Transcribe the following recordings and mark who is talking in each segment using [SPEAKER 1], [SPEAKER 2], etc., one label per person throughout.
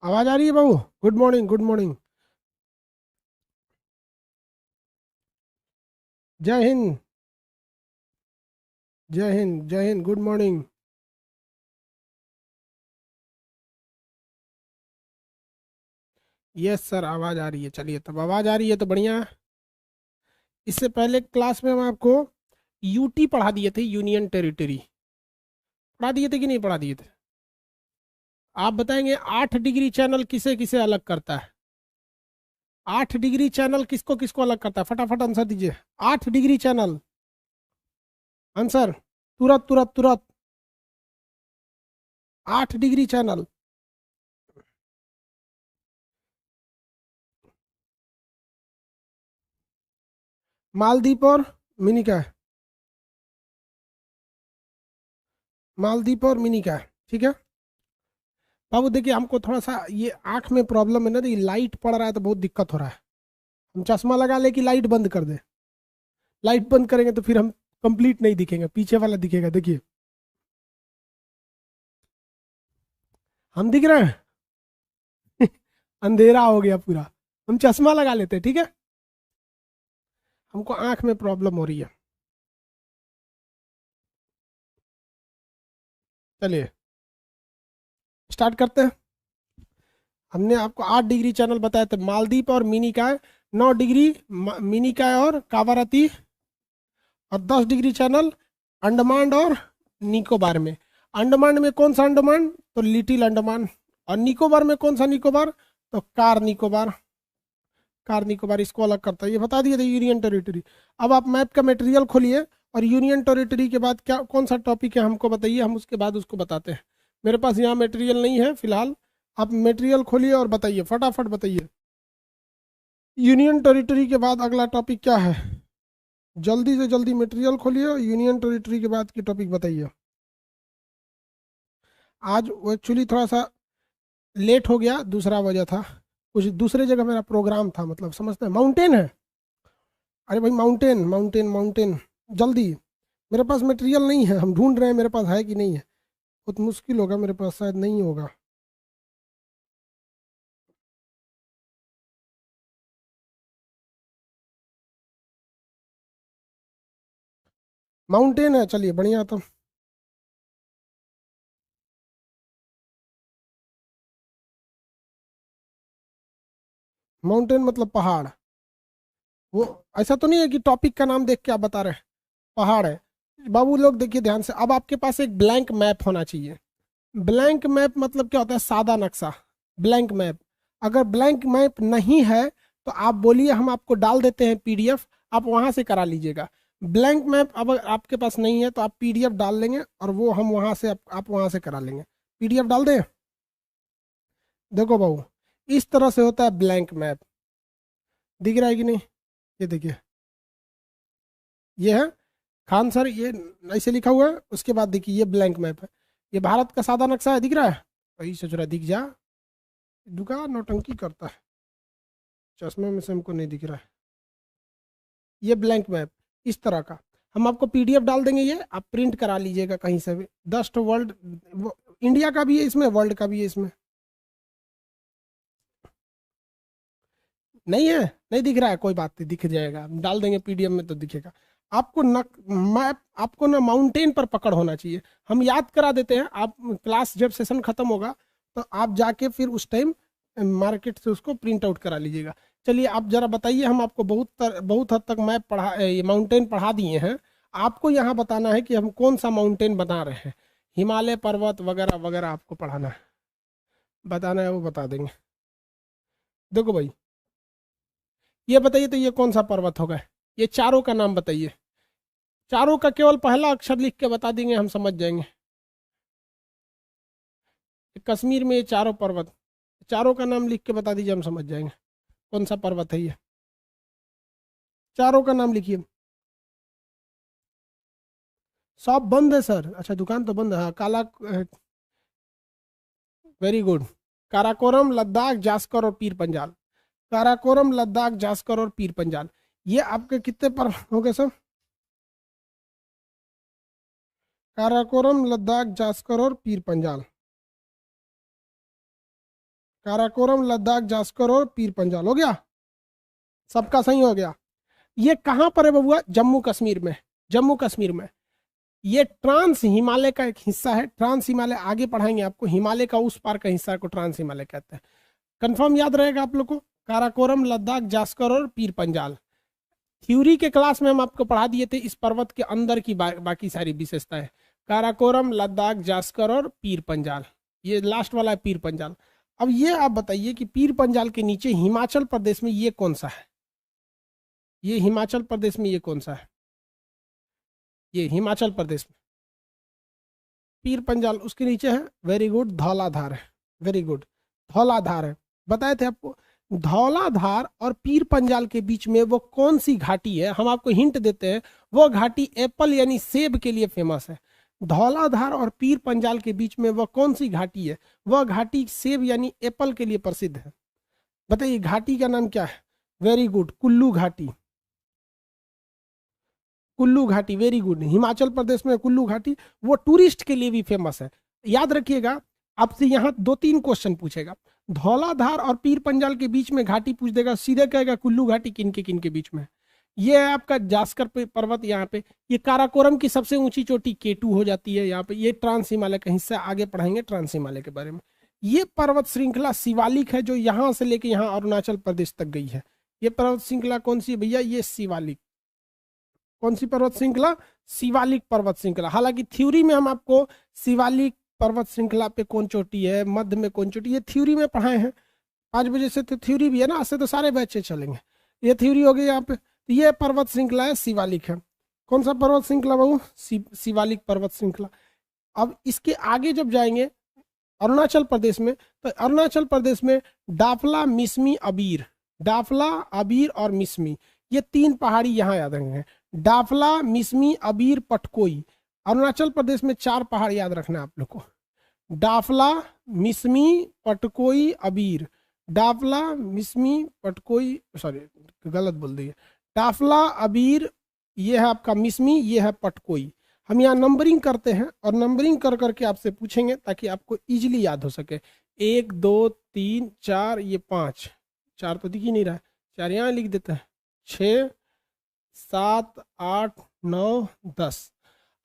[SPEAKER 1] आवाज आ रही है बाबू? Good morning, good morning. जय हिंद। जय हिंद, जय हिंद, गुड मॉर्निंग। यस सर, आवाज आ रही है। चलिए, तब आवाज आ रही है तो बढ़िया है। इससे पहले क्लास में हम आपको यूटी पढ़ा दिए थे, यूनियन टेरिटरी। पढ़ा दिए थे कि नहीं पढ़ा दिए थे? आप बताएंगे 8 डिग्री चैनल किसे किसे अलग करता है? 8 डिग्री चैनल किसको किसको अलग करता है? फटाफट आंसर दीजिए। 8 डिग्री चैनल। आंसर तुरंत तुरंत तुरंत। 8 डिग्री चैनल। मालदीप और मिनिका। मालदीप और मिनिका। ठीक है बाबू, देखिए हमको थोड़ा सा ये आंख में प्रॉब्लम है ना, तो ये लाइट पड़ रहा है तो बहुत दिक्कत हो रहा है। हम चश्मा लगा ले कि लाइट बंद कर दे? लाइट बंद करेंगे तो फिर हम कंप्लीट नहीं दिखेंगे, पीछे वाला दिखेगा। देखिए हम दिख रहे हैं। अंधेरा हो गया पूरा। हम चश्मा लगा लेते हैं, ठीक है? हमको आंख में प्रॉब्लम हो रही है। चलिए स्टार्ट करते हैं। हमने आपको 8 डिग्री चैनल बताए थे, मालदीप और मिनिकॉय। 9 डिग्री मिनिकॉय और कावारती। और 10 डिग्री चैनल अंडमान और निकोबार में। अंडमान में कौन सा अंडमान? तो लिटिल अंडमान। और निकोबार में कौन सा निकोबार? तो कार निकोबार। कार निकोबार इसको अलग करता है, ये बता दिए थे यूनियन टेरिटरी। अब आप मैप का मटेरियल खोलिए और यूनियन टेरिटरी के बाद क्या कौन सा टॉपिक है हमको बताइए, हम उसके बाद उसको बताते हैं। मेरे पास यहाँ मटेरियल नहीं है फिलहाल। आप मटेरियल खोलिए और बताइए, फटाफट बताइए। यूनियन टेरिटरी के बाद अगला टॉपिक क्या है? जल्दी से जल्दी मटेरियल खोलिए, यूनियन टेरिटरी के बाद की टॉपिक बताइए। आज वो एक्चुअली थोड़ा सा लेट हो गया, दूसरा वजह था। कुछ दूसरे जगह मेरा प्रोग्राम था, मतलब समझते हैं, माउंटेन है। अरे भाई, माउंटेन माउंटेन माउंटेन। जल्दी। मेरे पास मटेरियल नहीं है, हम ढूंढ रहे हैं मेरे पास है कि नहीं है। बहुत मुश्किल होगा, मेरे पास शायद नहीं होगा। माउंटेन है, चलिए बढ़िया। तो माउंटेन मतलब पहाड़। वो ऐसा तो नहीं है कि टॉपिक का नाम देख के आप बता रहे हैं? पहाड़ है। बाबू लोग देखिए ध्यान से, अब आपके पास एक ब्लैंक मैप होना चाहिए। ब्लैंक मैप मतलब क्या होता है? सादा नक्शा। Blank map. अगर ब्लैंक मैप नहीं है तो आप बोलिए, हम आपको डाल देते हैं पीडीएफ, आप वहां से करा लीजिएगा। ब्लैंक मैप अब आपके पास नहीं है तो आप पीडीएफ डाल लेंगे और वो हम वहां से आप वहां से करा लेंगे। पीडीएफ डाल दें। देखो बाबू, इस तरह से होता है ब्लैंक मैप। दिख रहा है कि नहीं? ये देखिए, ये है खान सर, ये ऐसे लिखा हुआ है। उसके बाद देखिए, ये ब्लैंक मैप है। ये भारत का सादा नक्शा है, दिख रहा है? वही सोच रहा है, दिख जा। दुका नौटंकी करता है, चश्मे में से हमको नहीं दिख रहा है। ये ब्लैंक मैप इस तरह का, हम आपको पीडीएफ डाल देंगे, ये आप प्रिंट करा लीजिएगा कहीं से भी। दस्ट वर्ल्ड, इंडिया का भी है इसमें, वर्ल्ड का भी है इसमें। नहीं है? नहीं दिख रहा है? कोई बात नहीं, दिख जाएगा, हम डाल देंगे पीडीएफ में तो दिखेगा। आपको न मैप, आपको ना माउंटेन पर पकड़ होना चाहिए। हम याद करा देते हैं, आप क्लास जब सेशन खत्म होगा तो आप जाके फिर उस टाइम मार्केट से उसको प्रिंट आउट करा लीजिएगा। चलिए आप जरा बताइए, हम आपको बहुत हद तक मैप पढ़ा, ये माउंटेन पढ़ा दिए हैं। आपको यहाँ बताना है कि हम कौन सा माउंटेन बता रहे हैं। हिमालय पर्वत वगैरह वगैरह आपको पढ़ाना है, बताना है, वो बता देंगे। देखो भाई, ये बताइए तो ये कौन सा पर्वत होगा? ये चारों का नाम बताइए। चारों का केवल पहला अक्षर लिख के बता देंगे, हम समझ जाएंगे। कश्मीर में ये चारों पर्वत, चारों का नाम लिख के बता दीजिए, हम समझ जाएंगे कौन सा पर्वत है ये। चारों का नाम लिखिए। शॉप बंद है सर? अच्छा, दुकान तो बंद है। हाँ, काला, वेरी गुड। काराकोरम, लद्दाख, जास्कर और पीर पंजाल। काराकोरम, लद्दाख, जास्कर और पीर पंजाल। ये आपके कितने पर हो गए सर? काराकोरम, लद्दाख, जास्कर और पीर पंजाल। काराकोरम, लद्दाख, जास्कर और पीर पंजाल। हो गया, सबका सही हो गया। ये कहाँ पर है बबुआ? जम्मू कश्मीर में। जम्मू कश्मीर में। ये ट्रांस हिमालय का एक हिस्सा है। ट्रांस हिमालय आगे पढ़ाएंगे आपको, हिमालय का उस पार का हिस्सा को ट्रांस हिमालय कहते हैं। कंफर्म याद रहेगा आप लोग को? काराकोरम, लद्दाख, जास्कर और पीर पंजाल। थ्योरी के क्लास में हम आपको पढ़ा दिए थे इस पर्वत के अंदर की बाकी सारी विशेषताएं। काराकोरम, लद्दाख, जास्कर और पीर पंजाल। ये लास्ट वाला है पीर पंजाल। अब ये आप बताइए कि पीर पंजाल के नीचे हिमाचल प्रदेश में ये कौन सा है? ये हिमाचल प्रदेश में ये कौन सा है? ये हिमाचल प्रदेश में पीर पंजाल, उसके नीचे है, वेरी गुड, धौलाधार है। वेरी गुड, धौलाधार है। बताए थे आपको। धौलाधार और पीर पंजाल के बीच में वो कौन सी घाटी है? हम आपको हिंट देते हैं। वो घाटी एप्पल यानी सेब के लिए फेमस है। धौलाधार और पीर पंजाल के बीच में वह कौन सी घाटी है? वह घाटी सेब यानी एप्पल के लिए प्रसिद्ध है। बताइए घाटी का नाम क्या है? वेरी गुड, कुल्लू घाटी। कुल्लू घाटी, वेरी गुड। हिमाचल प्रदेश में कुल्लू घाटी, वो टूरिस्ट के लिए भी फेमस है। याद रखिएगा, आपसे यहाँ 2-3 क्वेश्चन पूछेगा। धौलाधार और पीर पंजाल के बीच में घाटी पूछ देगा, सीधे कहेगा कुल्लू घाटी किन के बीच में है। ये है आपका जास्कर पर्वत यहाँ पे। ये काराकोरम की सबसे ऊंची चोटी K2 हो जाती है यहाँ पे। ये ट्रांस हिमालय का हिस्सा, आगे पढ़ाएंगे ट्रांस हिमालय के बारे में। ये पर्वत श्रृंखला शिवालिक है, जो यहाँ से लेके यहाँ अरुणाचल प्रदेश तक गई है। ये पर्वत श्रृंखला कौन सी है भैया? ये शिवालिक। कौन सी पर्वत श्रृंखला? शिवालिक पर्वत श्रृंखला। हालांकि थ्योरी में हम आपको शिवालिक पर्वत श्रृंखला पे कौन चोटी है, मध्य में कौन चोटी, ये थ्योरी में पढ़ाए हैं। 5 बजे से तो थ्योरी भी है ना, आज से तो सारे बैचे चलेंगे। ये थ्योरी हो गई यहाँ पे। ये पर्वत श्रृंखला है, शिवालिक है। कौन सा पर्वत श्रृंखला बाबू? शिवालिक पर्वत श्रृंखला। अब इसके आगे जब जाएंगे अरुणाचल प्रदेश में, तो अरुणाचल प्रदेश में डाफला, मिसमी, अबीर। डाफला, अबीर और मिसमी, ये 3 पहाड़ी यहाँ याद रखेंगे। डाफला, मिसमी, अबीर, पटकोई। अरुणाचल प्रदेश में 4 पहाड़ याद रखना है आप लोग को। डाफला, मिसमी, पटकोई, अबीर। डाफला, मिसमी, पटकोई, सॉरी गलत बोल दी है। डाफला, अबीर, ये है आपका मिसमी, ये है पटकोई। हम यहाँ नंबरिंग करते हैं और नंबरिंग कर करके आपसे पूछेंगे ताकि आपको इजीली याद हो सके। 1 2 3 4, ये 5, 4 तो दिख ही नहीं रहा है, 4 यहाँ लिख देते हैं। 6 7 8 9 10।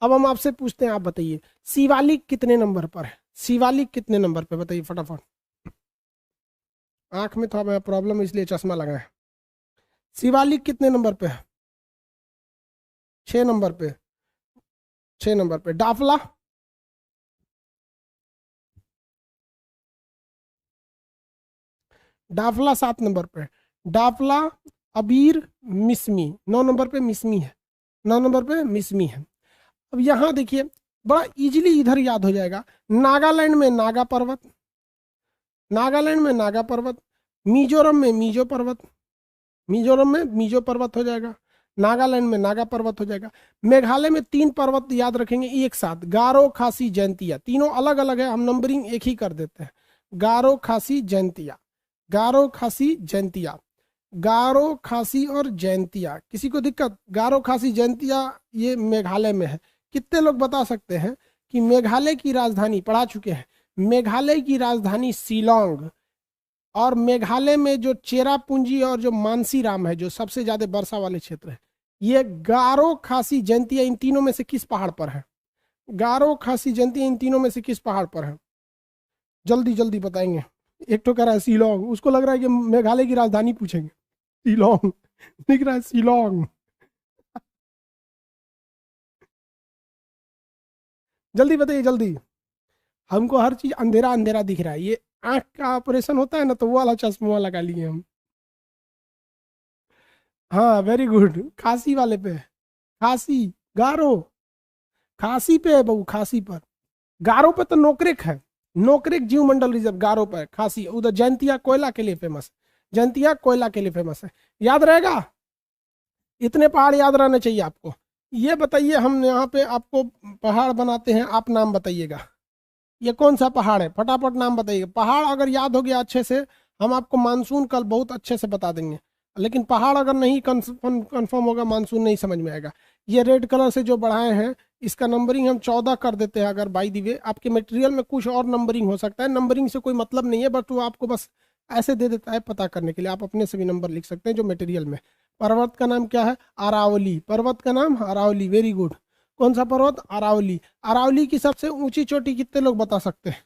[SPEAKER 1] अब हम आपसे पूछते हैं, आप बताइए शिवालिक कितने नंबर पर है? शिवालिक कितने नंबर पे बताइए फटाफट। आंख में थोड़ा प्रॉब्लम इसलिए चश्मा लगा है। शिवालिक कितने नंबर पे है? 6 नंबर पे। 6 नंबर पे। डाफला? डाफला 7 नंबर पे। डाफला, अबीर, मिसमी 9 नंबर पे मिसमी है। 9 नंबर पे मिसमी है। अब यहाँ देखिए, बड़ा इजीली इधर याद हो जाएगा। नागालैंड में नागा पर्वत, नागालैंड में नागा पर्वत। मिजोरम में मिजो पर्वत, मिजोरम में मिजो पर्वत हो जाएगा। नागालैंड में नागा पर्वत हो जाएगा। मेघालय में 3 पर्वत याद रखेंगे एक साथ, गारो, खासी, जैंतिया। तीनों अलग अलग है, हम नंबरिंग एक ही कर देते हैं। गारो, खासी, जैंतिया। गारो, खासी, जैंतिया। गारो, खासी और जैंतिया। किसी को दिक्कत? गारो, खासी, जैंतिया ये मेघालय में है। कितने लोग बता सकते हैं कि मेघालय की राजधानी, पढ़ा चुके हैं, मेघालय की राजधानी शिलोंग, और मेघालय में जो चेरापूंजी और जो मानसीराम है, जो सबसे ज्यादा वर्षा वाले क्षेत्र है, ये गारो, खासी, जैंतिया इन तीनों में से किस पहाड़ पर है? गारो, खासी, जैंतिया इन तीनों में से किस पहाड़ पर है? जल्दी जल्दी बताएंगे। एक तो कह रहा है शिलोंग, उसको लग रहा है कि मेघालय की राजधानी पूछेंगे। शिलोंग दिख रहा है, शिलोंग। जल्दी बताइए जल्दी। हमको हर चीज अंधेरा अंधेरा दिख रहा है। ये आंख का ऑपरेशन होता है ना, तो वो वाला चश्मा लगा लिए हम। हाँ वेरी गुड, खासी वाले पे। खासी, गारो, खासी पे है बहू, खासी पर। गारो पे तो नोकरेक है, नोकरेक जीव मंडल रिजर्व गारो पर। खासी उधर जैंतिया कोयला के लिए फेमस है, जैंतिया कोयला के लिए फेमस है। याद रहेगा, इतने पहाड़ याद रहने चाहिए आपको। ये बताइए, हम यहाँ पे आपको पहाड़ बनाते हैं, आप नाम बताइएगा। ये कौन सा पहाड़ है? फटाफट नाम बताइएगा। पहाड़ अगर याद हो गया अच्छे से, हम आपको मानसून कल बहुत अच्छे से बता देंगे। लेकिन पहाड़ अगर नहीं कंफर्म होगा, मानसून नहीं समझ में आएगा। ये रेड कलर से जो बढ़ाए हैं, इसका नंबरिंग हम 14 कर देते हैं। अगर बाई दी वे आपके मटेरियल में कुछ और नंबरिंग हो सकता है, नंबरिंग से कोई मतलब नहीं है, बट वो आपको बस ऐसे दे देता है पता करने के लिए। आप अपने से भी नंबर लिख सकते हैं जो मटेरियल में। पर्वत का नाम क्या है? अरावली। पर्वत का नाम अरावली, वेरी गुड। कौन सा पर्वत? अरावली। अरावली की सबसे ऊंची चोटी कितने लोग बता सकते हैं?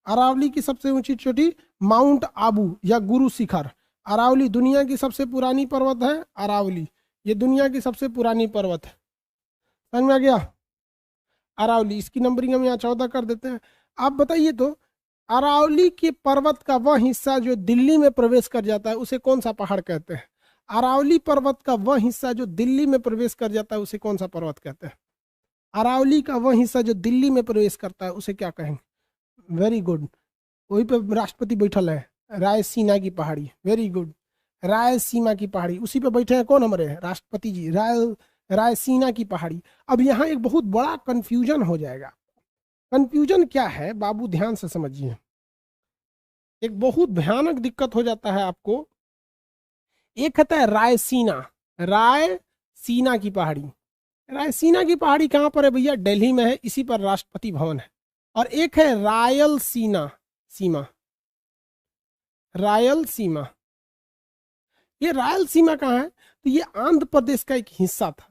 [SPEAKER 1] अरावली की सबसे ऊंची चोटी माउंट आबू या गुरु शिखर। अरावली दुनिया की सबसे पुरानी पर्वत है। अरावली ये दुनिया की सबसे पुरानी पर्वत है। समझ में आ गया? अरावली, इसकी नंबरिंग हम यहाँ 14 कर देते हैं। आप बताइए तो, अरावली के पर्वत का वह हिस्सा जो दिल्ली में प्रवेश कर जाता है उसे कौन सा पहाड़ कहते हैं? अरावली पर्वत का वह हिस्सा जो दिल्ली में प्रवेश कर जाता है उसे कौन सा पर्वत कहते हैं? अरावली का वह हिस्सा जो दिल्ली में प्रवेश करता है उसे क्या कहेंगे? वेरी गुड, वहीं पे राष्ट्रपति बैठल है, रायसीना की पहाड़ी। वेरी गुड, रायसीमा की पहाड़ी, उसी पे बैठे हैं कौन? हमारे राष्ट्रपति जी, रायसीना की पहाड़ी। अब यहाँ एक बहुत बड़ा कंफ्यूजन हो जाएगा। कंफ्यूजन क्या है बाबू, ध्यान से समझिए। एक बहुत भयानक दिक्कत हो जाता है आपको। एक कहता है रायसीना, रायसीना की पहाड़ी। रायसीना की पहाड़ी कहाँ पर है भैया? दिल्ली में है, इसी पर राष्ट्रपति भवन है। और एक है रायलसीना सीमा, रायलसीमा। ये रायलसीमा कहाँ है? तो ये आंध्र प्रदेश का एक हिस्सा था।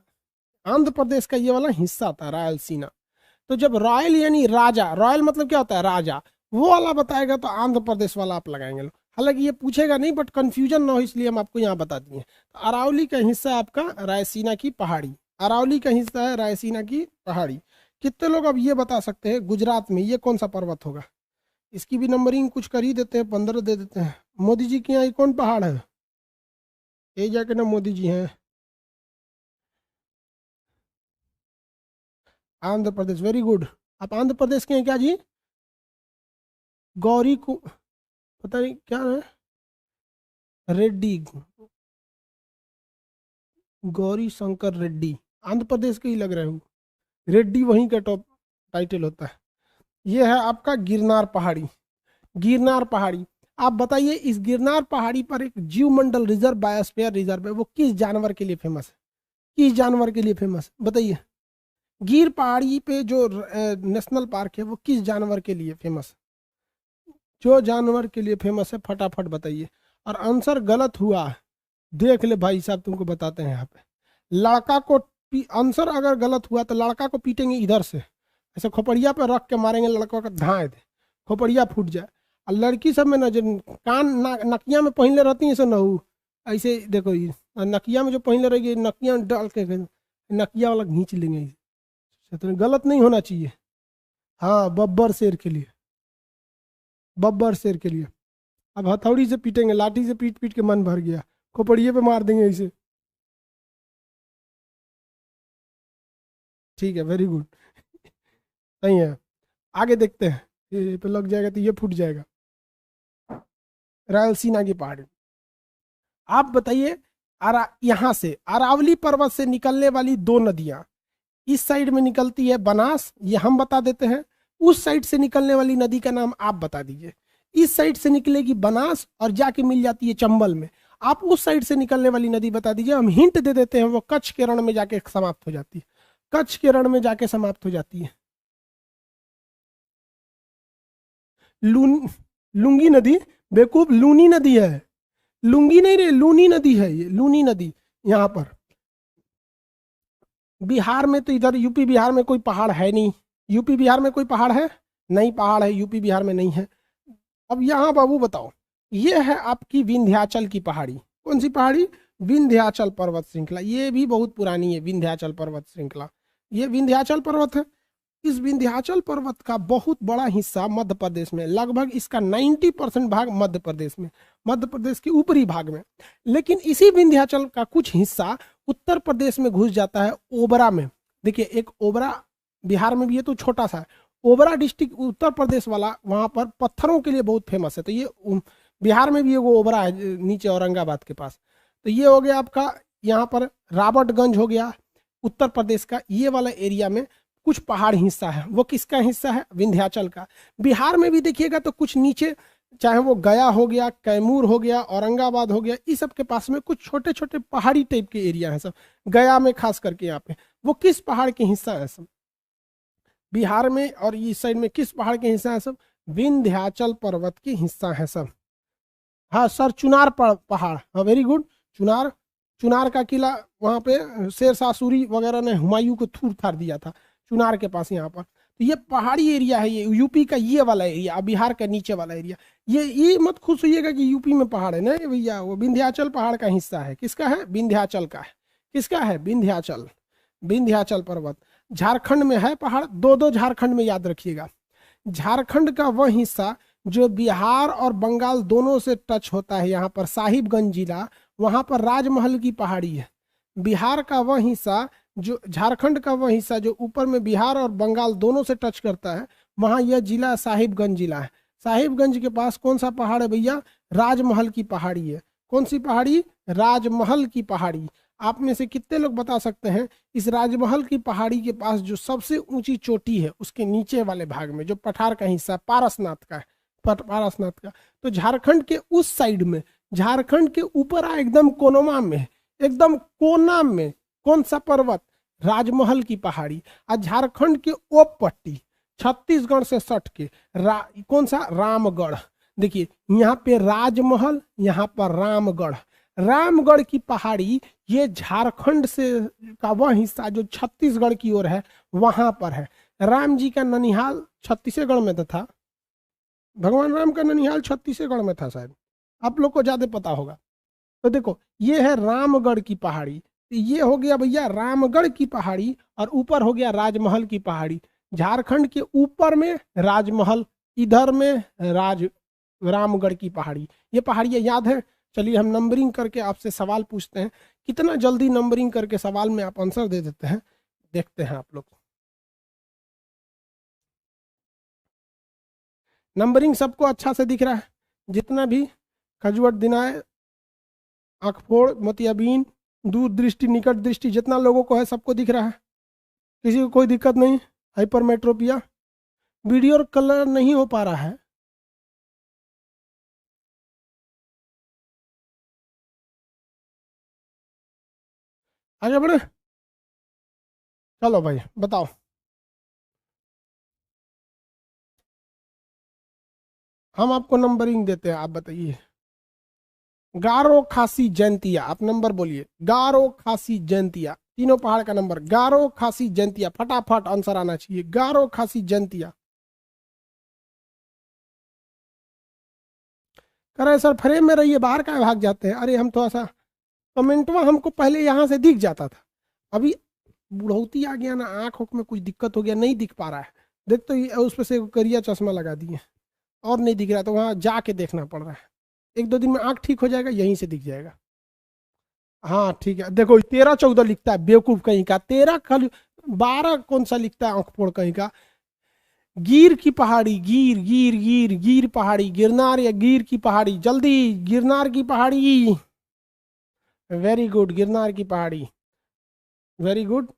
[SPEAKER 1] आंध्र प्रदेश का ये वाला हिस्सा था रायलसीना। तो जब रॉयल यानी राजा, रॉयल मतलब क्या होता है? राजा, वो वाला बताएगा तो आंध्र प्रदेश वाला आप लगाएंगे। हालांकि ये पूछेगा नहीं, बट कंफ्यूजन ना हो इसलिए हम आपको यहाँ बता दिए। तो अरावली का हिस्सा आपका रायसीना की पहाड़ी। अरावली का हिस्सा है रायसीना की पहाड़ी। कितने लोग अब ये बता सकते हैं गुजरात में ये कौन सा पर्वत होगा? इसकी भी नंबरिंग कुछ कर ही देते हैं, 15 दे देते हैं। मोदी जी के यहाँ ये कौन पहाड़ है? ये जाके ना मोदी जी हैं, आंध्र प्रदेश। वेरी गुड, आप आंध्र प्रदेश के हैं क्या जी? गौरी को पता नहीं क्या है, रेड्डी, गौरी शंकर रेड्डी, आंध्र प्रदेश के ही लग रहे हो। रेड्डी वहीं का टॉप टाइटल होता है। ये है आपका गिरनार पहाड़ी। गिरनार पहाड़ी, आप बताइए इस गिरनार पहाड़ी पर एक जीव मंडल रिजर्व, बायोस्फीयर रिजर्व है, वो किस जानवर के लिए फेमस है? किस जानवर के लिए फेमस है बताइए? गिर पहाड़ी पे जो नेशनल पार्क है वो किस जानवर के लिए फेमस है? जो जानवर के लिए फेमस है फटाफट बताइए। और आंसर गलत हुआ है, देख ले भाई साहब, तुमको बताते हैं यहाँ पे। लड़का को आंसर अगर गलत हुआ तो लड़का को पीटेंगे इधर से, ऐसे खोपड़िया पे रख के मारेंगे, लड़का का धाए दे, खोपड़िया फूट जाए। और लड़की सब में ना जो कान नकिया में पहनले रहती है, ऐसे नहू ऐसे देखो, ये नकिया में जो पहनले रहेगी, नकिया में डाल के नकिया वाला खींच लेंगे इसे। तो गलत नहीं होना चाहिए। हाँ, बब्बर शेर के लिए, बब्बर शेर के लिए। अब हथौड़ी से पीटेंगे, लाठी से पीट पीट के मन भर गया, खोपड़िए पे मार देंगे इसे। ठीक है, वेरी गुड, सही है। आगे देखते हैं, ये पे लग जाएगा तो ये फूट जाएगा। रायलसीना की पहाड़ी। आप बताइए, यहाँ से अरावली पर्वत से निकलने वाली दो नदियां, इस साइड में निकलती है बनास, ये हम बता देते हैं। उस साइड से निकलने वाली नदी का नाम आप बता दीजिए। इस साइड से निकलेगी बनास और जाके मिल जाती है चंबल में। आप उस साइड से निकलने वाली नदी बता दीजिए, हम हिंट दे देते हैं, वो कच्छ के रण में जाके समाप्त हो जाती है। कच्छ के रण में जाके समाप्त हो जाती है। लून लुंगी नदी, बेवकूफ, लूनी नदी है, लुंगी नहीं रे, लूनी नदी है ये, लूनी नदी। यहाँ पर बिहार में, तो इधर यूपी बिहार में कोई पहाड़ है नहीं। यूपी बिहार में कोई पहाड़ है नहीं, पहाड़ है यूपी बिहार में नहीं है। अब यहाँ बाबू बताओ, ये है आपकी विंध्याचल की पहाड़ी। कौन सी पहाड़ी? विंध्याचल पर्वत श्रृंखला। ये भी बहुत पुरानी है विंध्याचल पर्वत श्रृंखला। ये विंध्याचल पर्वत है। इस विंध्याचल पर्वत का बहुत बड़ा हिस्सा मध्य प्रदेश में, लगभग इसका 90% भाग मध्य प्रदेश में, मध्य प्रदेश के ऊपरी भाग में। लेकिन इसी विंध्याचल का कुछ हिस्सा उत्तर प्रदेश में घुस जाता है, ओबरा में। देखिए, एक ओबरा बिहार में भी है तो छोटा सा है, ओबरा डिस्ट्रिक्ट उत्तर प्रदेश वाला, वहां पर पत्थरों के लिए बहुत फेमस है। तो ये बिहार में भी वो ओबरा है, नीचे औरंगाबाद के पास। तो ये हो गया आपका, यहाँ पर राबर्टगंज हो गया उत्तर प्रदेश का। ये वाला एरिया में कुछ पहाड़ हिस्सा है, वो किसका हिस्सा है? विंध्याचल का। बिहार में भी देखिएगा तो कुछ नीचे, चाहे वो गया हो गया, कैमूर हो गया, औरंगाबाद हो गया, इस सब के पास में कुछ छोटे छोटे पहाड़ी टाइप के एरिया हैं सब, गया में खास करके। यहाँ पे वो किस पहाड़ के हिस्सा है सब? बिहार में और इस साइड में किस पहाड़ के हिस्सा है सब? विंध्याचल पर्वत के हिस्सा है सब। हाँ सर, चुनार पहाड़, हाँ वेरी गुड। चुनार, चुनार का किला वहाँ पे शेरशाह सूरी वगैरह ने हुमायूं को थूर थार दिया था, चुनार के पास यहाँ पर। तो ये पहाड़ी एरिया है, ये यूपी का ये वाला एरिया, बिहार का नीचे वाला एरिया। ये मत खुश होइएगा कि यूपी में पहाड़ है, नहीं भैया, वो विंध्याचल पहाड़ का हिस्सा है। किसका है? विंध्याचल का है। किसका है? विंध्याचल, विंध्याचल पर्वत। झारखंड में है पहाड़, दो दो झारखंड में, याद रखिएगा। झारखंड का वह हिस्सा जो बिहार और बंगाल दोनों से टच होता है, यहाँ पर साहिबगंज जिला, वहाँ पर राजमहल की पहाड़ी है। बिहार का वह हिस्सा जो, झारखंड का वह हिस्सा जो ऊपर में बिहार और बंगाल दोनों से टच करता है, वहाँ यह जिला साहिबगंज जिला है। साहिबगंज के पास कौन सा पहाड़ है भैया? राजमहल की पहाड़ी है। कौन सी पहाड़ी? राजमहल की पहाड़ी। आप में से कितने लोग बता सकते हैं इस राजमहल की पहाड़ी के पास जो सबसे ऊंची चोटी है, उसके नीचे वाले भाग में जो पठार का हिस्सा पारसनाथ का है, पारसनाथ का। तो झारखंड के उस साइड में, झारखंड के ऊपर एकदम कोनमा में, एकदम कोना में कौन सा पर्वत? राजमहल की पहाड़ी। और झारखंड के ओप पट्टी, छत्तीसगढ़ से सट के कौन सा? रामगढ़। देखिए यहाँ पे राजमहल, यहाँ पर रामगढ़। रामगढ़ की पहाड़ी ये झारखंड से का वह हिस्सा जो छत्तीसगढ़ की ओर है, वहां पर है। राम जी का ननिहाल छत्तीसगढ़ में था, भगवान राम का ननिहाल छत्तीसगढ़ में था शायद, आप लोग को ज्यादा पता होगा। तो देखो ये है रामगढ़ की पहाड़ी। ये हो गया भैया रामगढ़ की पहाड़ी, और ऊपर हो गया राजमहल की पहाड़ी। झारखंड के ऊपर में राजमहल, इधर में रामगढ़ की पहाड़ी। ये पहाड़ियाँ याद है। चलिए हम नंबरिंग करके आपसे सवाल पूछते हैं, कितना जल्दी नंबरिंग करके सवाल में आप आंसर दे देते हैं, देखते हैं आप लोग। नंबरिंग सबको अच्छा से दिख रहा है? जितना भी खजुवट दिनाए, आँखफोड़, मोतियाबीन, दूर दृष्टि, निकट दृष्टि, जितना लोगों को है सबको दिख रहा है? किसी को कोई दिक्कत नहीं? हाइपरमेट्रोपिया, वीडियो कलर नहीं हो पा रहा है। आगे बढ़े, चलो भाई बताओ। हम आपको नंबरिंग देते हैं, आप बताइए। गारो खासी जैंतिया, आप नंबर बोलिए। गारो खासी जैंतिया, तीनों पहाड़ का नंबर। गारो खासी जैंतिया, फटाफट आंसर आना चाहिए। गारो खासी जैंतिया। कह रहे सर फ्रेम में रहिए, बाहर का भाग जाते हैं। अरे हम थोड़ा सा, कमेंटवा हमको पहले यहाँ से दिख जाता था, अभी बुढ़ौती आ गया ना, आंखों में कुछ दिक्कत हो गया, नहीं दिख पा रहा है। देख तो उस पर से करिया चश्मा लगा दिए और नहीं दिख रहा, तो वहाँ जाके देखना पड़ रहा है। एक दो दिन में आंख ठीक हो जाएगा, यहीं से दिख जाएगा। हाँ ठीक है, देखो 13-14 लिखता है, बेवकूफ कहीं का। 13 खाली, 12 कौन सा लिखता है आंख फोड़ कहीं का। गिर की पहाड़ी, गिर गिर गिर गिर पहाड़ी, गिरनार या गिर की पहाड़ी, जल्दी। गिरनार की पहाड़ी, वेरी गुड, गिरनार की पहाड़ी, वेरी गुड।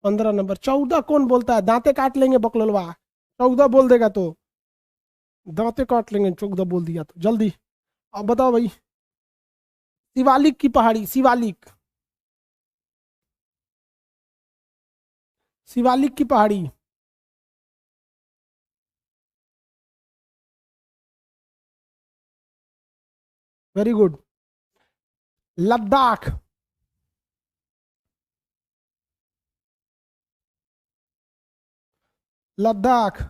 [SPEAKER 1] 15 नंबर। 14 कौन बोलता है? दांते काट लेंगे बकलोलवा, 14 बोल देगा तो दांते काट लेंगे, 14 बोल दिया तो। जल्दी अब बताओ भाई। शिवालिक की पहाड़ी, शिवालिक, शिवालिक की पहाड़ी, वेरी गुड। लद्दाख, लद्दाख,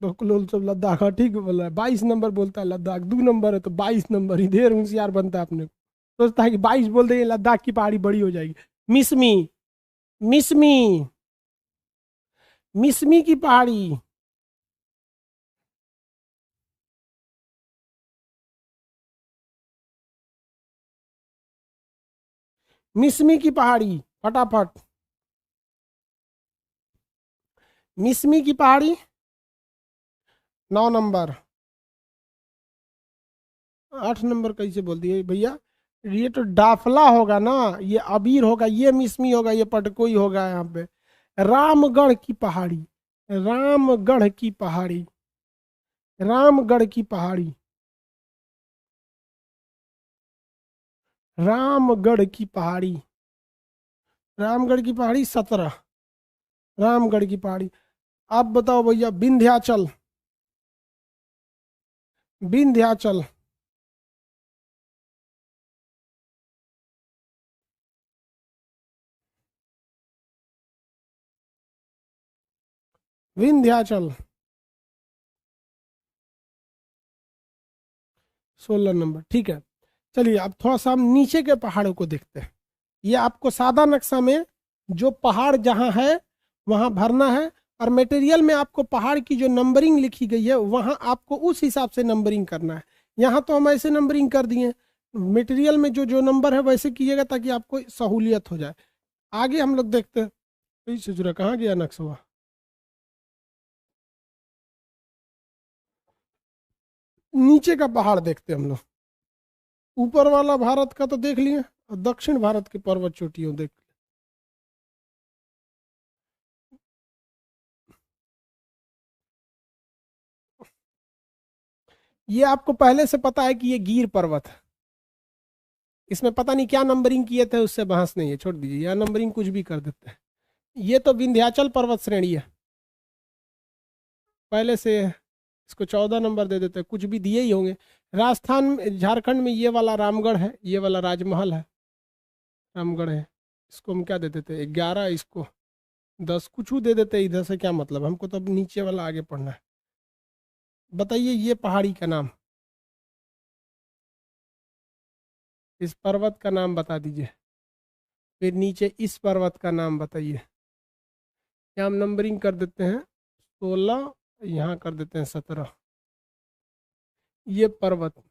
[SPEAKER 1] बकलोल सब लद्दाख, हाँ ठीक बोल रहा है। 22 नंबर बोलता है लद्दाख, 2 नंबर है तो 22 नंबर ही। ढेर होशियार बनता है अपने को, सोचता है कि 22 बोल देंगे लद्दाख की पहाड़ी बड़ी हो जाएगी। मिसमी, मिसमी, मिसमी की पहाड़ी, मिसमी की पहाड़ी, फटाफट। मिसमी की पहाड़ी, 9 नंबर। 8 नंबर कैसे बोल दिए भैया? ये तो डाफला होगा ना, ये अबीर होगा, ये मिसमी होगा, ये पटकोई होगा यहाँ पे। रामगढ़ की पहाड़ी, रामगढ़ की पहाड़ी, रामगढ़ की पहाड़ी, रामगढ़ की पहाड़ी, रामगढ़ की पहाड़ी 17, रामगढ़ की पहाड़ी। आप बताओ भैया, विंध्याचल, विंध्याचल, विंध्याचल 16 नंबर, ठीक है। चलिए अब थोड़ा सा हम नीचे के पहाड़ों को देखते हैं। ये आपको सादा नक्शा में जो पहाड़ जहाँ है वहाँ भरना है, और मटेरियल में आपको पहाड़ की जो नंबरिंग लिखी गई है वहाँ आपको उस हिसाब से नंबरिंग करना है। यहाँ तो हम ऐसे नंबरिंग कर दिए, मटेरियल में जो जो नंबर है वैसे कीजिएगा ताकि आपको सहूलियत हो जाए। आगे हम लोग देखते हैं। इस जुरा कहाँ गया नक्शा? नीचे का पहाड़ देखते हैं हम लोग। ऊपर वाला भारत का तो देख लिए, और दक्षिण भारत की पर्वत चोटियों देख। ये आपको पहले से पता है कि ये गिर पर्वत है, इसमें पता नहीं क्या नंबरिंग किए थे, उससे बहस नहीं है, छोड़ दीजिए, यह नंबरिंग कुछ भी कर देते हैं। ये तो विंध्याचल पर्वत श्रेणी है पहले से, इसको 14 नंबर दे देते हैं, कुछ भी दिए ही होंगे। राजस्थान झारखंड में ये वाला रामगढ़ है, ये वाला राजमहल है, रामगढ़ है। इसको हम क्या दे देते हैं, 11, इसको 10, कुछ दे देते हैं, इधर से क्या मतलब, हमको तो अब नीचे वाला आगे पढ़ना है। बताइए ये पहाड़ी का नाम, इस पर्वत का नाम बता दीजिए। फिर नीचे इस पर्वत का नाम बताइए। यहाँ हम नंबरिंग कर देते हैं 16, यहाँ कर देते हैं 17। ये पर्वत,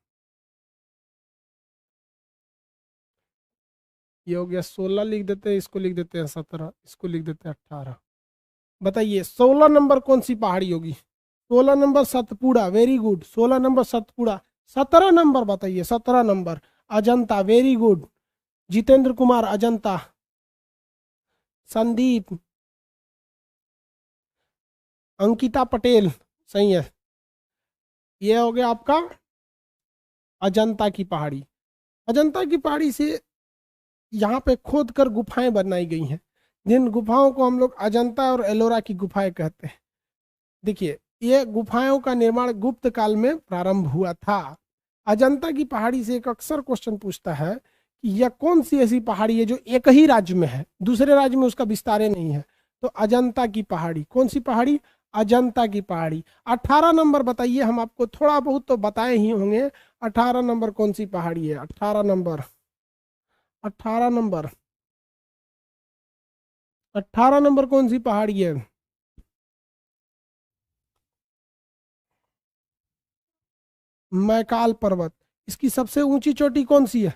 [SPEAKER 1] ये हो गया 16, लिख देते हैं, इसको लिख देते हैं 17, इसको लिख देते हैं 18। बताइए 16 नंबर कौन सी पहाड़ी होगी? 16 number Satpura, very good, 16 number Satpura. 17 number बताइए, 17 number Ajanta, very good, Jitendra Kumar Ajanta, Sandeep, Ankita Patel, सही है। ये हो गया आपका अजंता की पहाड़ी। अजंता की पहाड़ी से यहाँ पे खोद कर गुफाएं बनाई गई हैं, जिन गुफाओं को हम लोग अजंता और एलोरा की गुफाएं कहते हैं। देखिए ये गुफाओं का निर्माण गुप्त काल में प्रारंभ हुआ था। अजंता की पहाड़ी से एक अक्सर क्वेश्चन पूछता है कि यह कौन सी ऐसी पहाड़ी है जो एक ही राज्य में है, दूसरे राज्य में उसका विस्तार नहीं है। तो अजंता की पहाड़ी, कौन सी पहाड़ी? अजंता की पहाड़ी। 18 नंबर बताइए, हम आपको थोड़ा बहुत तो बताए ही होंगे। 18 नंबर कौन सी पहाड़ी है? 18 नंबर, 18 नंबर, 18 नंबर कौन सी पहाड़ी है? मैकाल पर्वत। इसकी सबसे ऊंची चोटी कौन सी है?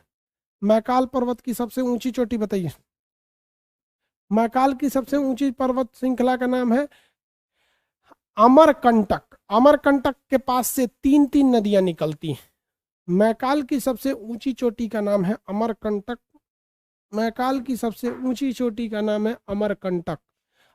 [SPEAKER 1] मैकाल पर्वत की सबसे ऊंची चोटी बताइए। मैकाल की सबसे ऊंची पर्वत श्रृंखला का नाम है अमरकंटक। अमरकंटक के पास से तीन तीन नदियां निकलती हैं। मैकाल की सबसे ऊंची चोटी का नाम है अमरकंटक। मैकाल की सबसे ऊंची चोटी का नाम है अमरकंटक।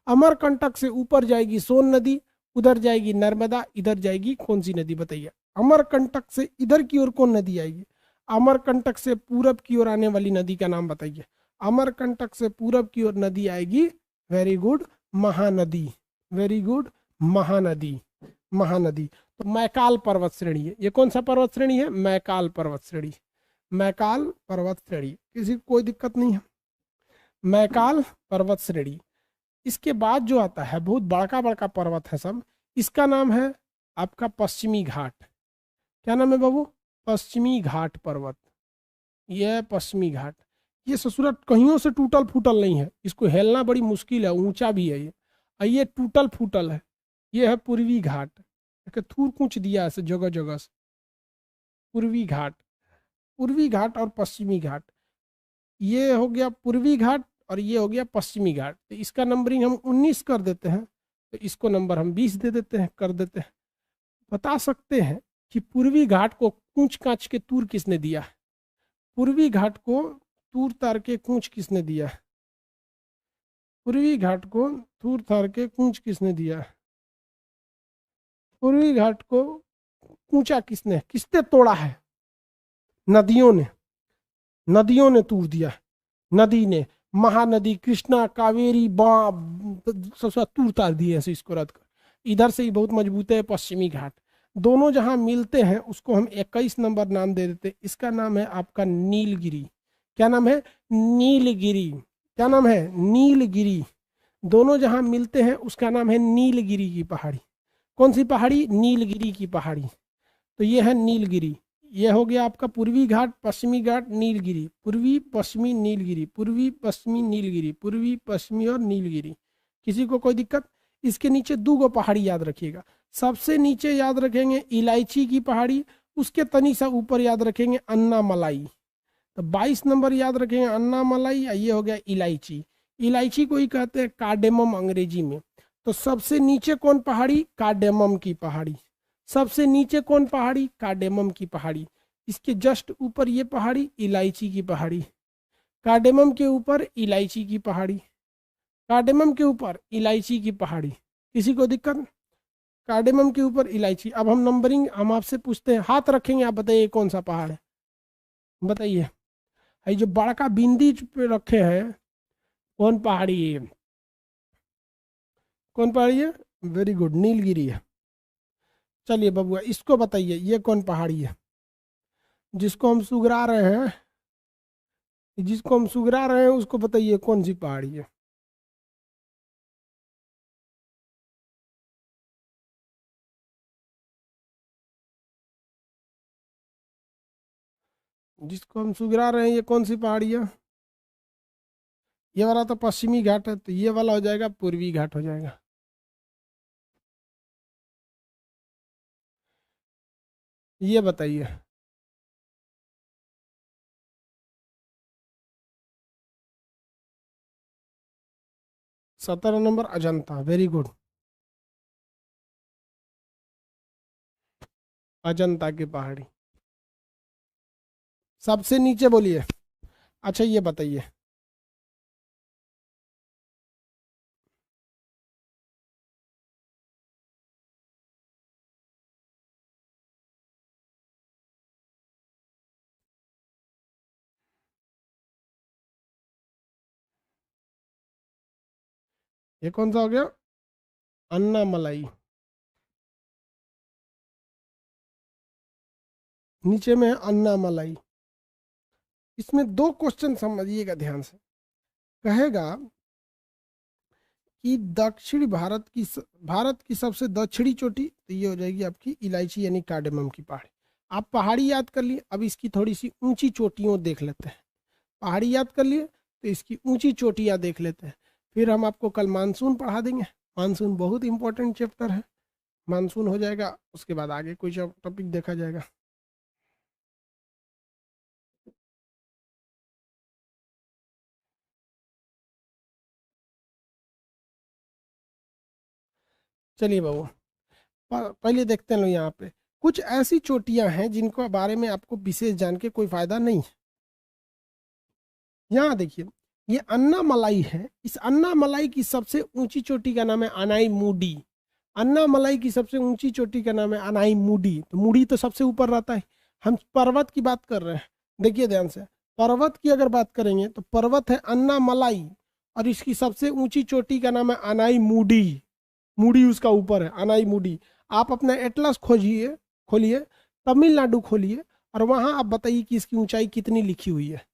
[SPEAKER 1] अमरकंटक से ऊपर जाएगी सोन नदी, उधर जाएगी नर्मदा, इधर जाएगी कौन सी नदी बताइए? अमरकंटक से इधर की ओर कौन नदी आएगी? अमरकंटक से पूरब की ओर आने वाली नदी का नाम बताइए। अमरकंटक से पूरब की ओर नदी आएगी, very good, Mahanadi, very good, Mahanadi, Mahanadi. तो मैकाल पर्वत श्रेणी है, ये कौन सा पर्वत श्रेणी है? मैकाल पर्वत श्रेणी, मैकाल पर्वत श्रेणी, किसी को कोई दिक्कत नहीं है। मैकाल पर्वत श्रेणी। इसके बाद जो आता है बहुत बड़का बड़का पर्वत है सब, इसका नाम है आपका पश्चिमी घाट। क्या नाम है बाबू? पश्चिमी घाट पर्वत। यह है पश्चिमी घाट। ये ससुरा कहीं से टूटल फूटल नहीं है, इसको हिलना बड़ी मुश्किल है, ऊंचा भी है ये, और ये टूटल फूटल है। ये है पूर्वी घाट, थूर कूच दिया है जगह जगह से। पूर्वी घाट, पूर्वी घाट और पश्चिमी घाट, ये हो गया पूर्वी घाट और ये हो गया पश्चिमी घाट। तो इसका नंबरिंग हम 19 कर देते हैं, तो इसको नंबर हम 20 दे देते हैं, कर देते हैं। बता सकते हैं कि पूर्वी घाट को कूच काच के तूर किसने दिया है? पूर्वी घाट को तूर तार के कूच किसने दिया है? पूर्वी घाट को तूर तार के कूच किसने दिया है? पूर्वी घाट को कूचा किसने तोड़ा है? नदियों ने, नदियों ने तोड़ दिया। नदी ने, महानदी कृष्णा कावेरी सब तूर तार दिए ऐसे इसको रद कर। इधर से ही बहुत मजबूत है पश्चिमी घाट, दोनों जहां मिलते हैं उसको हम 21 नंबर नाम दे देते। इसका नाम है आपका नीलगिरी। क्या नाम है? नीलगिरी। क्या नाम है? नीलगिरी। दोनों जहां मिलते हैं उसका नाम है नीलगिरी की पहाड़ी। कौन सी पहाड़ी? नीलगिरी की पहाड़ी। तो ये है नीलगिरी। ये हो गया आपका पूर्वी घाट, पश्चिमी घाट, नीलगिरी, पूर्वी पश्चिमी नीलगिरी, पूर्वी पश्चिमी नीलगिरी, पूर्वी पश्चिमी और नीलगिरी। किसी को कोई दिक्कत? इसके नीचे दो गो पहाड़ी याद रखिएगा। सबसे नीचे याद रखेंगे इलायची की पहाड़ी, उसके तनी सा ऊपर याद रखेंगे अन्नामलाई। तो 22 नंबर याद रखेंगे अन्नामलाई, ये हो गया इलायची। इलायची को ही कहते हैं कार्डेमम अंग्रेजी में। तो सबसे नीचे कौन पहाड़ी? कार्डेमम की पहाड़ी। सबसे नीचे कौन पहाड़ी? कार्डेमम की पहाड़ी। इसके जस्ट ऊपर ये पहाड़ी इलायची की पहाड़ी। कार्डेमम के ऊपर इलायची की पहाड़ी, कार्डेमम के ऊपर इलायची की पहाड़ी। किसी को दिक्कत? कार्डेमम के ऊपर इलायची। अब हम नंबरिंग, हम आपसे पूछते हैं, हाथ रखेंगे, आप बताइए कौन सा पहाड़ है? बताइए। ये जो बड़का बिंदी पे रखे हैं, कौन पहाड़ी है? कौन पहाड़ी है? वेरी गुड, नीलगिरी है। चलिए बबुआ, इसको बताइए, ये कौन पहाड़ी है जिसको हम सुगरा रहे हैं? जिसको हम सुगरा रहे हैं उसको बताइए कौन सी पहाड़ी है? जिसको हम सुगरा रहे हैं ये कौन सी पहाड़ी है? ये वाला तो पश्चिमी घाट है, तो ये वाला हो जाएगा पूर्वी घाट हो जाएगा। ये बताइए। 17 number Ajanta, very good. Ajanta की पहाड़ी सबसे नीचे बोलिए। अच्छा ये बताइए, ये कौन सा हो गया? अन्नामलाई। नीचे में है अन्नामलाई। इसमें दो क्वेश्चन समझिएगा ध्यान से। कहेगा कि दक्षिण भारत की सबसे दक्षिणी चोटी, तो ये हो जाएगी आपकी इलायची यानी कार्डेमम की पहाड़ी। आप पहाड़ी याद कर लिए, अब इसकी थोड़ी सी ऊंची चोटियों देख लेते हैं। पहाड़ी याद कर लिए तो इसकी ऊंची चोटियां देख लेते हैं। फिर हम आपको कल मानसून पढ़ा देंगे। मानसून बहुत इंपॉर्टेंट चैप्टर है। मानसून हो जाएगा, उसके बाद आगे कोई टॉपिक देखा जाएगा। चलिए बाबू, पहले देखते हैं लोग यहाँ पे कुछ ऐसी चोटियां हैं जिनको बारे में आपको विशेष जान के कोई फायदा नहीं है। यहाँ देखिए, ये अन्ना मलाई है। इस अन्ना मलाई की सबसे ऊंची चोटी का नाम है अनाई मूडी। अन्ना मलाई की सबसे ऊंची चोटी का नाम है अनाई मूडी। तो मूडी तो सबसे ऊपर रहता है। हम पर्वत की बात कर रहे हैं, देखिए ध्यान से। पर्वत की अगर बात करेंगे तो पर्वत है अन्ना मलाई, और इसकी सबसे ऊंची चोटी का नाम है अनाई मूडी। मूडी उसका ऊपर है, अनाई मूडी। आप अपना एटलस खोजिए, खोलिए, तमिलनाडु खोलिए, और वहां आप बताइए कि इसकी ऊंचाई कितनी लिखी हुई है।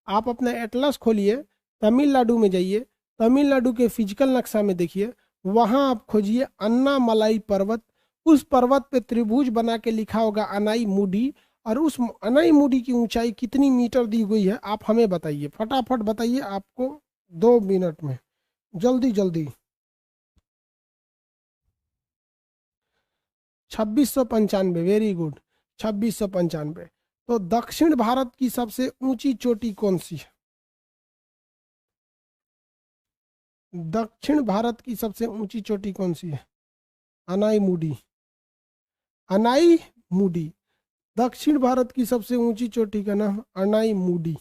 [SPEAKER 1] आप अपना एटलस खोलिए, तमिलनाडु में जाइए, तमिलनाडु के फिजिकल नक्शा में देखिए, वहां आप खोजिए अन्नामलाई पर्वत। उस पर्वत पे त्रिभुज बना के लिखा होगा अनाई मूडी, और उस अनाई मूडी की ऊंचाई कितनी मीटर दी गई है आप हमें बताइए, फटाफट बताइए, आपको 2 मिनट में, जल्दी जल्दी। 2695, वेरी गुड, 2695। तो दक्षिण भारत की सबसे ऊंची चोटी कौन सी है? दक्षिण भारत की सबसे ऊंची चोटी कौन सी है? अनाई मूडी। अनाई मूडी, दक्षिण भारत की सबसे ऊंची चोटी का नाम अनाई मूडी।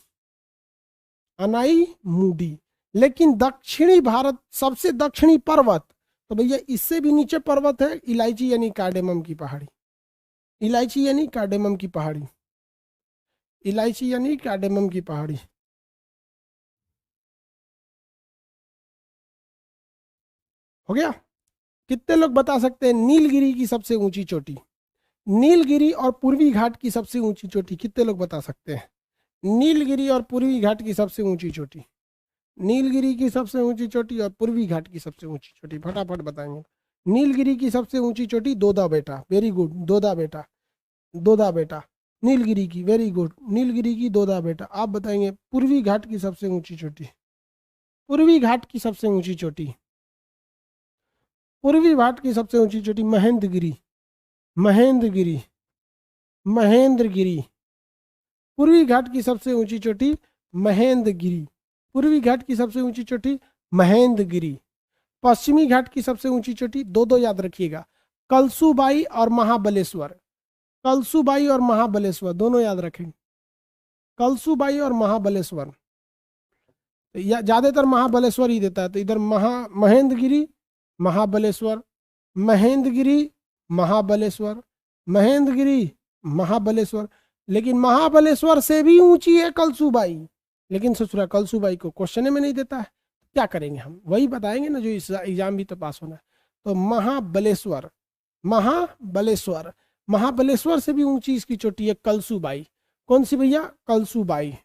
[SPEAKER 1] अनाई मूडी। लेकिन दक्षिणी भारत सबसे दक्षिणी पर्वत, तो भैया इससे भी नीचे पर्वत है इलायची यानी कार्डेमम की पहाड़ी। इलायची यानी कार्डेमम की पहाड़ी, इलायची यानी कार्डेमम की पहाड़ी। हो गया। कितने लोग बता सकते हैं नीलगिरी की सबसे ऊंची चोटी? नीलगिरी और पूर्वी घाट की सबसे ऊंची चोटी कितने लोग बता सकते हैं? नीलगिरी और पूर्वी घाट की सबसे ऊंची चोटी, नीलगिरी की सबसे ऊंची चोटी और पूर्वी घाट की सबसे ऊंची चोटी, फटाफट बताएंगे। नीलगिरी की सबसे ऊंची चोटी दोदा बेटा, वेरी गुड, दोदा बेटा, दोदा बेटा। नीलगिरी की, वेरी गुड, नीलगिरी की दोदा बेटा। आप बताएंगे पूर्वी घाट की सबसे ऊंची चोटी, पूर्वी घाट की सबसे ऊंची चोटी, पूर्वी घाट की सबसे ऊंची चोटी महेंद्रगिरी, महेंद्रगिरी, महेंद्रगिरी। पूर्वी घाट की सबसे ऊंची चोटी महेंद्रगिरी, पूर्वी घाट की सबसे ऊंची चोटी महेंद्रगिरी। पश्चिमी घाट की सबसे ऊंची चोटी, दो दो याद रखिएगा, कलसूबाई और महाबलेश्वर, कलसूबाई और महाबलेश्वर दोनों याद रखेंगे, कलसूबाई और महाबलेश्वर। या ज्यादातर महाबलेश्वर ही देता है, तो इधर महेंद्रगिरी, महाबलेश्वर, महेंद्रगिरी, महाबलेश्वर, महेंद्रगिरी, महाबलेश्वर। लेकिन महाबलेश्वर से भी ऊंची है कलसूबाई, लेकिन ससुरा कलसूबाई को क्वेश्चन में नहीं देता है। क्या करेंगे हम, वही बताएंगे ना जो इस एग्जाम भी तो पास होना है। तो महाबलेश्वर, महाबलेश्वर, महाबलेश्वर से भी ऊंची इसकी चोटी है कलसूबाई। कौन सी भैया? कलसूबाई।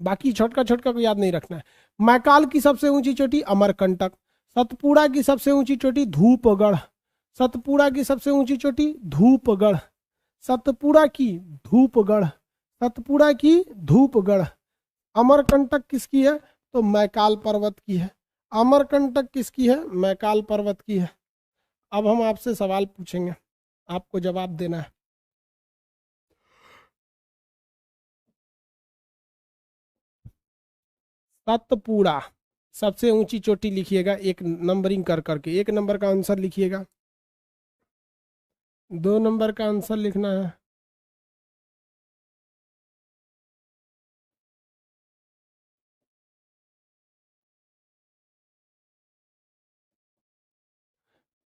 [SPEAKER 1] बाकी छोटका छोटका को याद नहीं रखना है। मैकाल की सबसे ऊंची चोटी अमरकंटक, सतपुड़ा की सबसे ऊंची चोटी धूपगढ़, सतपुड़ा की सबसे ऊंची चोटी धूपगढ़, सतपुड़ा की धूपगढ़, सतपुड़ा की धूपगढ़। अमरकंटक किसकी है? तो मैकाल पर्वत की है। अमरकंटक किसकी है? मैकाल पर्वत की है। अब हम आपसे सवाल पूछेंगे, आपको जवाब देना है। सतपुड़ा सबसे ऊंची चोटी लिखिएगा, एक नंबरिंग कर करके, एक नंबर का आंसर लिखिएगा, दो नंबर का आंसर लिखना है।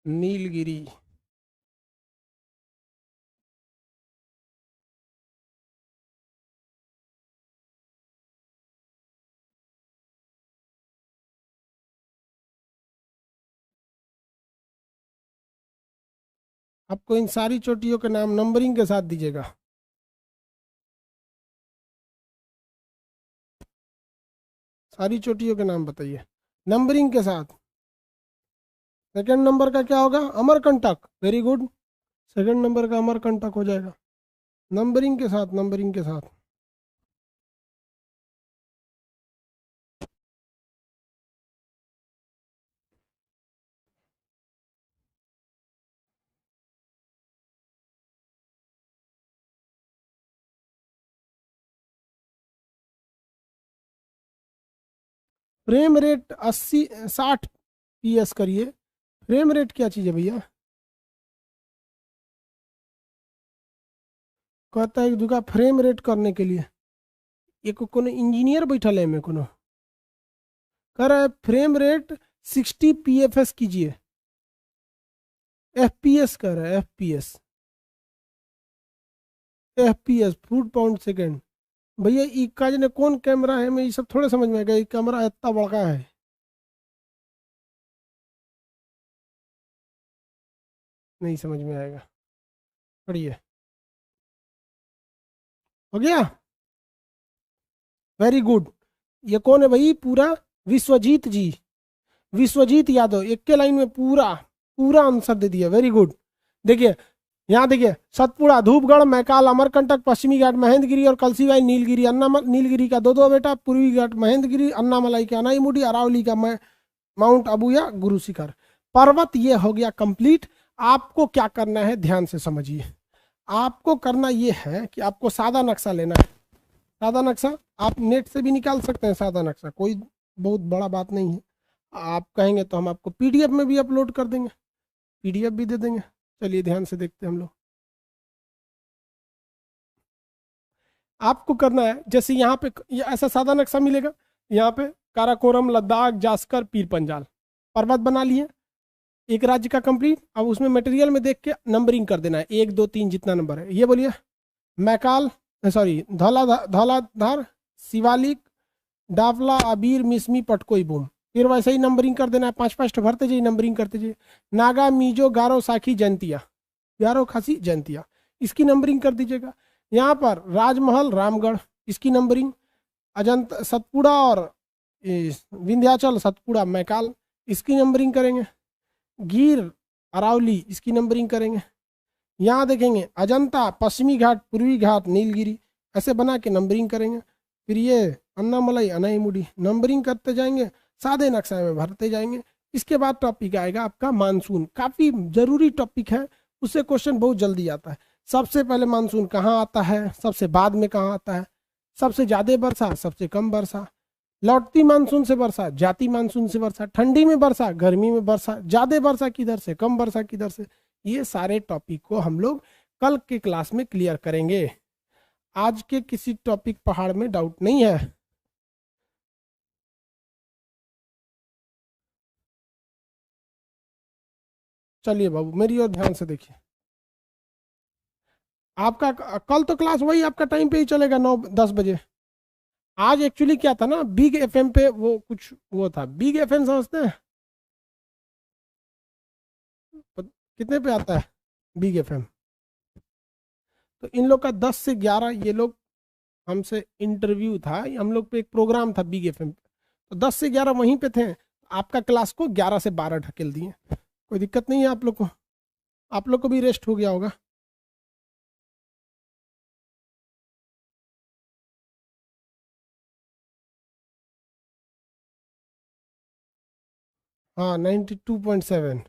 [SPEAKER 1] नीलगिरी। आपको इन सारी चोटियों के नाम नंबरिंग के साथ दीजिएगा। सारी चोटियों के नाम बताइए नंबरिंग के साथ। सेकंड नंबर का क्या होगा? Amarkantak, very good, second number का अमरकंटक हो जाएगा नंबरिंग के साथ, नंबरिंग के साथ। फ्रेम रेट 80 60 PS करिए। फ्रेम रेट क्या चीज़ है भैया? कहता है दुका फ्रेम रेट करने के लिए एक कोनो इंजीनियर बैठल है में कोनो कह रहा है फ्रेम रेट 60 PFS कीजिए। FPS कह रहा है, FPS, FPS foot pound second. भैया ई का ने कौन कैमरा है, मैं ये सब थोड़े समझ में आएगा, ये कैमरा इतना बड़का है। नहीं समझ में आएगा, पढ़िए। हो गया, वेरी गुड। ये कौन है भाई? पूरा विश्वजीत जी, विश्वजीत यादव, एक के लाइन में पूरा पूरा आंसर दे दिया, वेरी गुड। देखिए यहाँ देखिए, सतपुड़ा, धूपगढ़, मैकाल, अमरकंटक, पश्चिमी घाट महेंद्रगिरी और कलसीबाई नीलगिरी। नीलगिरी का दो दो बेटा, पूर्वी घाट महेंद्रगिरी, अन्नामलाई का अनाईमुडी, अरावली का माउंट अबू या गुरु शिखर पर्वत। ये हो गया कंप्लीट। आपको क्या करना है ध्यान से समझिए। आपको करना ये है कि आपको सादा नक्शा लेना है। सादा नक्शा आप नेट से भी निकाल सकते हैं, सादा नक्शा कोई बहुत बड़ा बात नहीं है। आप कहेंगे तो हम आपको PDF में भी अपलोड कर देंगे, PDF भी दे देंगे। चलिए ध्यान से देखते हैं हम लोग। आपको करना है जैसे यहाँ पे ये ऐसा सादा नक्शा मिलेगा, यहाँ पे काराकोरम, लद्दाख, जास्कर, पीर पंजाल पर्वत बना लिए। एक राज्य का कंप्लीट। अब उसमें मटेरियल में देख के नंबरिंग कर देना है, 1 2 3 जितना नंबर है। ये बोलिए। मैकाल, सॉरी, धौलाधार, शिवालिक, डावला, अबीर, मिसमी, पटकोई, बूम। फिर वैसे ही नंबरिंग कर देना है, 5 5 भरते जाइए, नंबरिंग करते जाइए। नागा, मिजो, गारो, साखी, जयंतिया, गारो, खासी, जयंतिया, इसकी नंबरिंग कर दीजिएगा। यहाँ पर राजमहल, रामगढ़, इसकी नंबरिंग। अजंता, सतपुड़ा और विंध्याचल, सतपुड़ा, मैकाल, इसकी नंबरिंग करेंगे। गिर, अरावली, इसकी नंबरिंग करेंगे। यहाँ देखेंगे अजंता, पश्चिमी घाट, पूर्वी घाट, नीलगिरी, ऐसे बना के नंबरिंग करेंगे। फिर ये अन्नामलई, अनाईमुडी, नंबरिंग करते जाएंगे, सादे नक्शा में भरते जाएंगे। इसके बाद टॉपिक आएगा आपका मानसून, काफ़ी जरूरी टॉपिक है, उससे क्वेश्चन बहुत जल्दी आता है। सबसे पहले मानसून कहाँ आता है, सबसे बाद में कहाँ आता है, सबसे ज़्यादा वर्षा, सबसे कम वर्षा, लौटती मानसून से वर्षा, जाती मानसून से वर्षा, ठंडी में वर्षा, गर्मी में वर्षा, ज़्यादा वर्षा किधर से, कम वर्षा किधर से। ये सारे टॉपिक को हम लोग कल के क्लास में क्लियर करेंगे। आज के किसी टॉपिक पहाड़ में डाउट नहीं है। चलिए बाबू, मेरी ओर ध्यान से देखिए। आपका कल तो क्लास वही आपका टाइम पे ही चलेगा, 9 10 बजे। आज एक्चुअली क्या था ना, बिग एफएम पे वो कुछ वो था, बिग एफएम समझते हैं? कितने पे आता है बिग एफएम? तो इन लोग का 10 से 11 ये लोग हमसे इंटरव्यू था, हम लोग पे एक प्रोग्राम था बिग एफएम पे, तो 10 से 11 वहीं पे थे। आपका क्लास को 11 से 12 ढकेल दिए। कोई दिक्कत नहीं है आप लोग को? आप लोग को भी रेस्ट हो गया होगा। हाँ, 92.7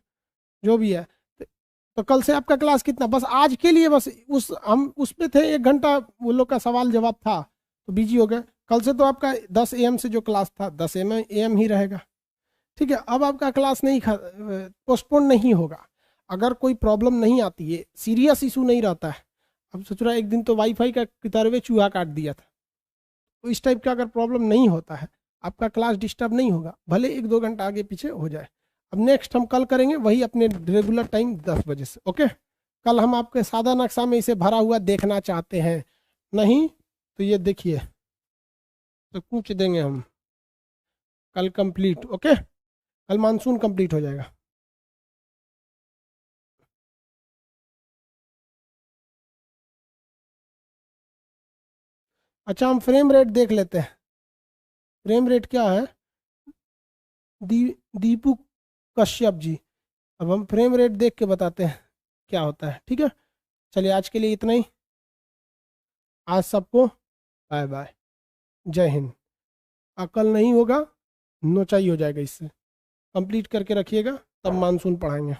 [SPEAKER 1] जो भी है। तो कल से आपका क्लास कितना, बस आज के लिए बस उस हम उस पे थे, 1 घंटा वो लोग का सवाल जवाब था तो बिजी हो गए। कल से तो आपका 10 AM से जो क्लास था 10 AM ही रहेगा। ठीक है, अब आपका क्लास नहीं पोस्टपोन नहीं होगा। अगर कोई प्रॉब्लम नहीं आती है, सीरियस इशू नहीं रहता है। अब सोच रहा है, एक दिन तो वाईफाई का कितारवे चूहा काट दिया था, तो इस टाइप का अगर प्रॉब्लम नहीं होता है, आपका क्लास डिस्टर्ब नहीं होगा, भले 1 2 घंटा आगे पीछे हो जाए। अब नेक्स्ट हम कल करेंगे वही अपने रेगुलर टाइम 10 बजे से। ओके, कल हम आपके सादा नक्शा में इसे भरा हुआ देखना चाहते हैं, नहीं तो ये देखिए, तो पूछ देंगे हम कल कंप्लीट। ओके, कल मानसून कंप्लीट हो जाएगा। अच्छा, हम फ्रेम रेट देख लेते हैं। फ्रेम रेट क्या है? दी दीपू कश्यप जी। अब हम फ्रेम रेट देख के बताते हैं क्या होता है। ठीक है, चलिए आज के लिए इतना ही। आज सबको बाय बाय, जय हिंद। कल नहीं होगा, नोचाई हो जाएगा इससे। कंप्लीट करके रखिएगा, तब मानसून पढ़ाएंगे।